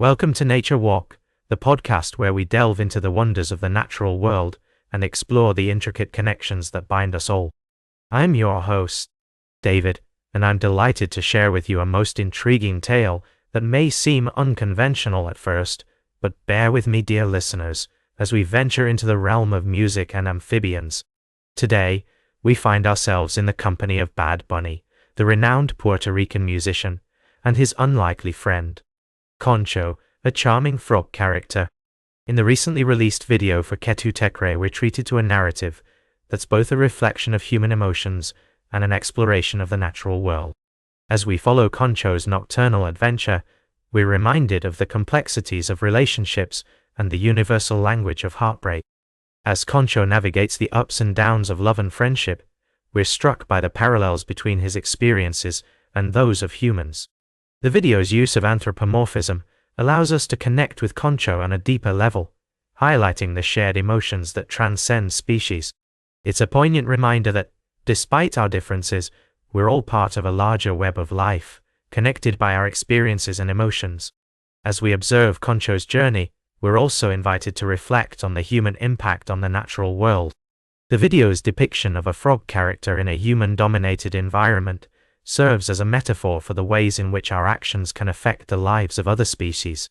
Welcome to Nature Walk, the podcast where we delve into the wonders of the natural world and explore the intricate connections that bind us all. I'm your host, David, and I'm delighted to share with you a most intriguing tale that may seem unconventional at first, but bear with me, dear listeners, as we venture into the realm of music and amphibians. Today, we find ourselves in the company of Bad Bunny, the renowned Puerto Rican musician, and his unlikely friend, Concho, a charming frog character. In the recently released video for Que Tu Te Crees, we're treated to a narrative that's both a reflection of human emotions and an exploration of the natural world. As we follow Concho's nocturnal adventure, we're reminded of the complexities of relationships and the universal language of heartbreak. As Concho navigates the ups and downs of love and friendship, we're struck by the parallels between his experiences and those of humans. The video's use of anthropomorphism allows us to connect with Concho on a deeper level, highlighting the shared emotions that transcend species. It's a poignant reminder that, despite our differences, we're all part of a larger web of life, connected by our experiences and emotions. As we observe Concho's journey, we're also invited to reflect on the human impact on the natural world. The video's depiction of a frog character in a human-dominated environment serves as a metaphor for the ways in which our actions can affect the lives of other species.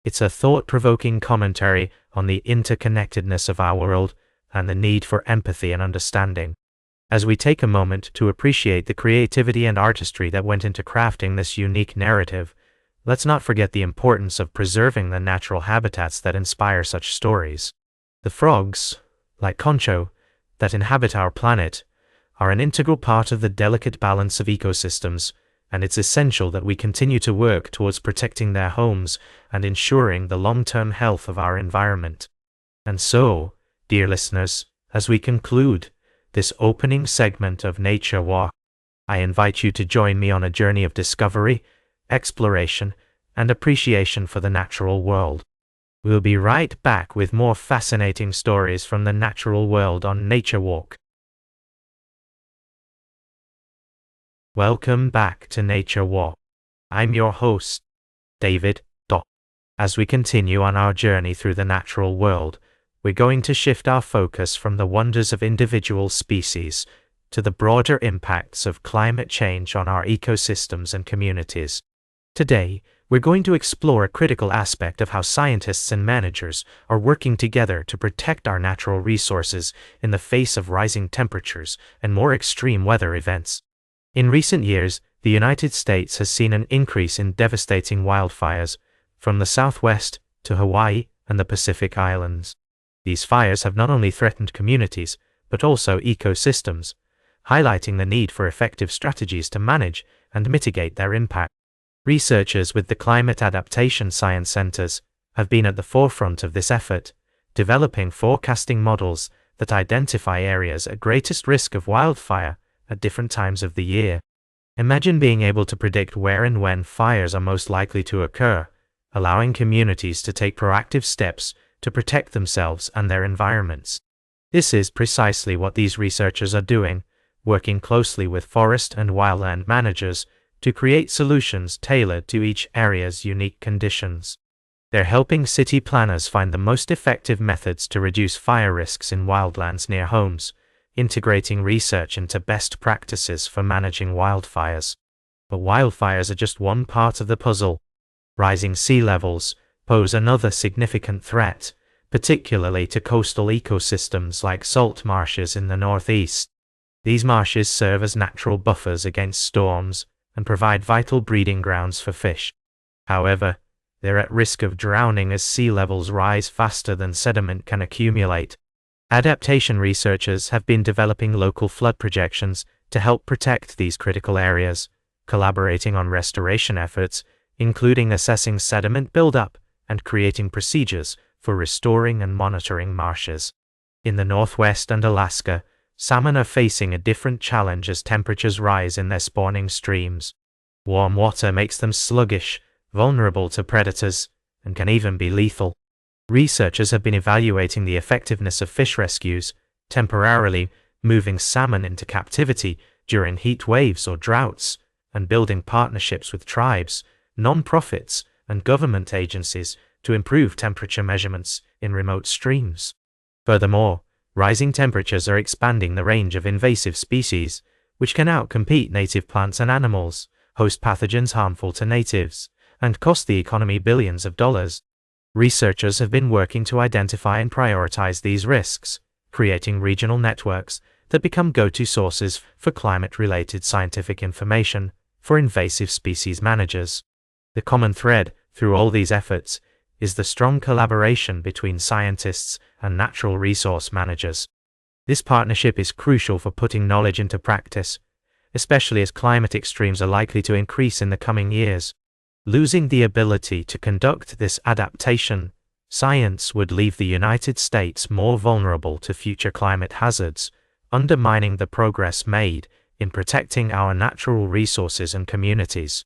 It's a thought-provoking commentary on the interconnectedness of our world and the need for empathy and understanding. As we take a moment to appreciate the creativity and artistry that went into crafting this unique narrative, let's not forget the importance of preserving the natural habitats that inspire such stories. The frogs, like Concho, that inhabit our planet, are an integral part of the delicate balance of ecosystems, and it's essential that we continue to work towards protecting their homes and ensuring the long-term health of our environment. And so, dear listeners, as we conclude this opening segment of Nature Walk, I invite you to join me on a journey of discovery, exploration, and appreciation for the natural world. We'll be right back with more fascinating stories from the natural world on Nature Walk. Welcome back to Nature Walk. I'm your host, David. As we continue on our journey through the natural world, we're going to shift our focus from the wonders of individual species to the broader impacts of climate change on our ecosystems and communities. Today, we're going to explore a critical aspect of how scientists and managers are working together to protect our natural resources in the face of rising temperatures and more extreme weather events. In recent years, the United States has seen an increase in devastating wildfires, from the Southwest to Hawaii and the Pacific Islands. These fires have not only threatened communities, but also ecosystems, highlighting the need for effective strategies to manage and mitigate their impact. Researchers with the Climate Adaptation Science Centers have been at the forefront of this effort, developing forecasting models that identify areas at greatest risk of wildfire at different times of the year. Imagine being able to predict where and when fires are most likely to occur, allowing communities to take proactive steps to protect themselves and their environments. This is precisely what these researchers are doing, working closely with forest and wildland managers to create solutions tailored to each area's unique conditions. They're helping city planners find the most effective methods to reduce fire risks in wildlands near homes, integrating research into best practices for managing wildfires. But wildfires are just one part of the puzzle. Rising sea levels pose another significant threat, particularly to coastal ecosystems like salt marshes in the Northeast. These marshes serve as natural buffers against storms and provide vital breeding grounds for fish. However, they're at risk of drowning as sea levels rise faster than sediment can accumulate. Adaptation researchers have been developing local flood projections to help protect these critical areas, collaborating on restoration efforts, including assessing sediment buildup and creating procedures for restoring and monitoring marshes. In the Northwest and Alaska, salmon are facing a different challenge as temperatures rise in their spawning streams. Warm water makes them sluggish, vulnerable to predators, and can even be lethal. Researchers have been evaluating the effectiveness of fish rescues, temporarily moving salmon into captivity during heat waves or droughts, and building partnerships with tribes, non-profits, and government agencies to improve temperature measurements in remote streams. Furthermore, rising temperatures are expanding the range of invasive species, which can outcompete native plants and animals, host pathogens harmful to natives, and cost the economy billions of dollars. Researchers have been working to identify and prioritize these risks, creating regional networks that become go-to sources for climate-related scientific information for invasive species managers. The common thread through all these efforts is the strong collaboration between scientists and natural resource managers. This partnership is crucial for putting knowledge into practice, especially as climate extremes are likely to increase in the coming years. Losing the ability to conduct this adaptation, science would leave the United States more vulnerable to future climate hazards, undermining the progress made in protecting our natural resources and communities.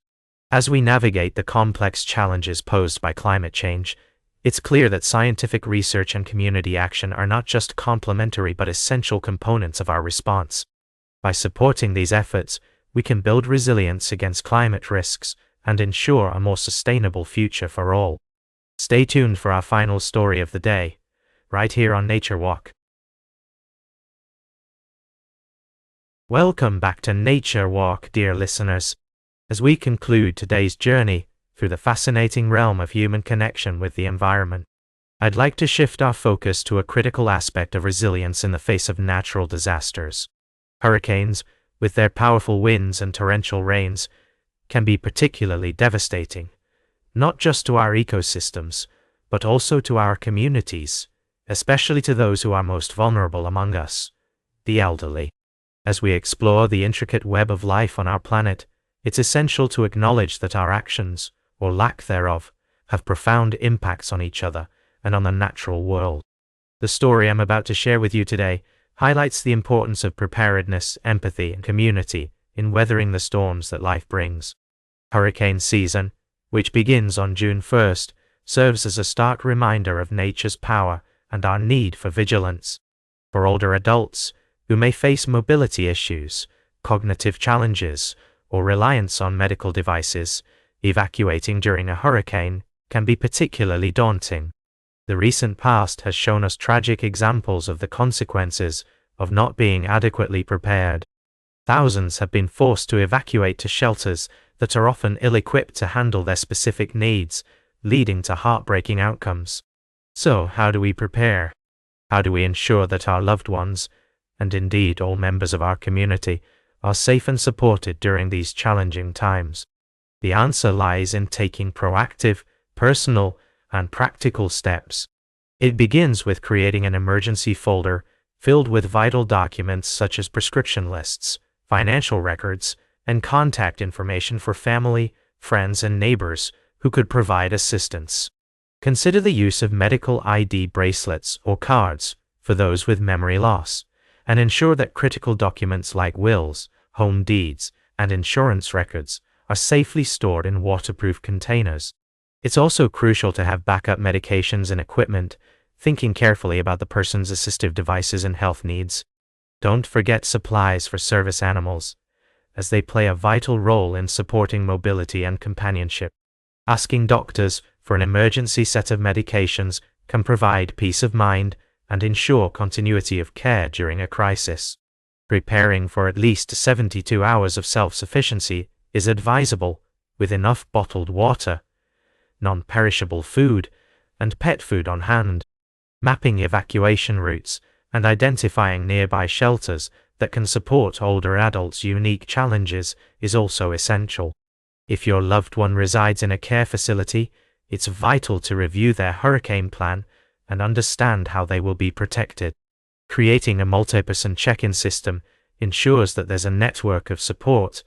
As we navigate the complex challenges posed by climate change, it's clear that scientific research and community action are not just complementary but essential components of our response. By supporting these efforts, we can build resilience against climate risks and ensure a more sustainable future for all. Stay tuned for our final story of the day, right here on Nature Walk. Welcome back to Nature Walk, dear listeners. As we conclude today's journey through the fascinating realm of human connection with the environment, I'd like to shift our focus to a critical aspect of resilience in the face of natural disasters. Hurricanes, with their powerful winds and torrential rains, can be particularly devastating, not just to our ecosystems, but also to our communities, especially to those who are most vulnerable among us, the elderly. As we explore the intricate web of life on our planet, it's essential to acknowledge that our actions, or lack thereof, have profound impacts on each other and on the natural world. The story I'm about to share with you today highlights the importance of preparedness, empathy, and community in weathering the storms that life brings. Hurricane season, which begins on June 1st, serves as a stark reminder of nature's power and our need for vigilance. For older adults, who may face mobility issues, cognitive challenges, or reliance on medical devices, evacuating during a hurricane can be particularly daunting. The recent past has shown us tragic examples of the consequences of not being adequately prepared. Thousands have been forced to evacuate to shelters that are often ill-equipped to handle their specific needs, leading to heartbreaking outcomes. So, how do we prepare? How do we ensure that our loved ones, and indeed all members of our community, are safe and supported during these challenging times? The answer lies in taking proactive, personal, and practical steps. It begins with creating an emergency folder filled with vital documents such as prescription lists, financial records, and contact information for family, friends, and neighbors who could provide assistance. Consider the use of medical ID bracelets or cards for those with memory loss, and ensure that critical documents like wills, home deeds, and insurance records are safely stored in waterproof containers. It's also crucial to have backup medications and equipment, thinking carefully about the person's assistive devices and health needs. Don't forget supplies for service animals, as they play a vital role in supporting mobility and companionship. Asking doctors for an emergency set of medications can provide peace of mind and ensure continuity of care during a crisis. Preparing for at least 72 hours of self-sufficiency is advisable, with enough bottled water, non-perishable food, and pet food on hand. Mapping evacuation routes and identifying nearby shelters that can support older adults' unique challenges is also essential. If your loved one resides in a care facility, it's vital to review their hurricane plan and understand how they will be protected. Creating a multi-person check-in system ensures that there's a network of support,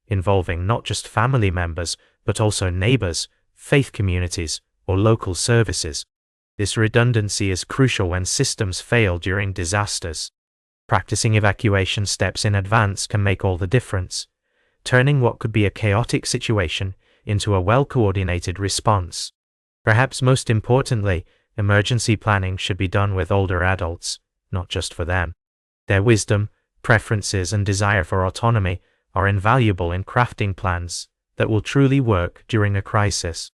involving not just family members, but also neighbors, faith communities, or local services. This redundancy is crucial when systems fail during disasters. Practicing evacuation steps in advance can make all the difference, turning what could be a chaotic situation into a well-coordinated response. Perhaps most importantly, emergency planning should be done with older adults, not just for them. Their wisdom, preferences, and desire for autonomy are invaluable in crafting plans that will truly work during a crisis.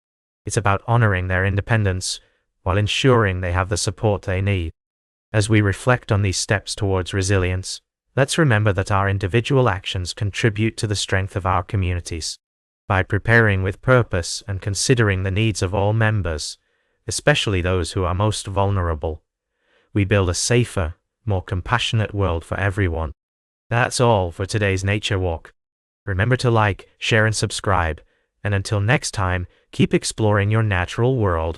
It's about honoring their independence while ensuring they have the support they need. As we reflect on these steps towards resilience, let's remember that our individual actions contribute to the strength of our communities. By preparing with purpose and considering the needs of all members, especially those who are most vulnerable, we build a safer, more compassionate world for everyone. That's all for today's Nature Walk. Remember to like, share, and subscribe. And until next time, keep exploring your natural world.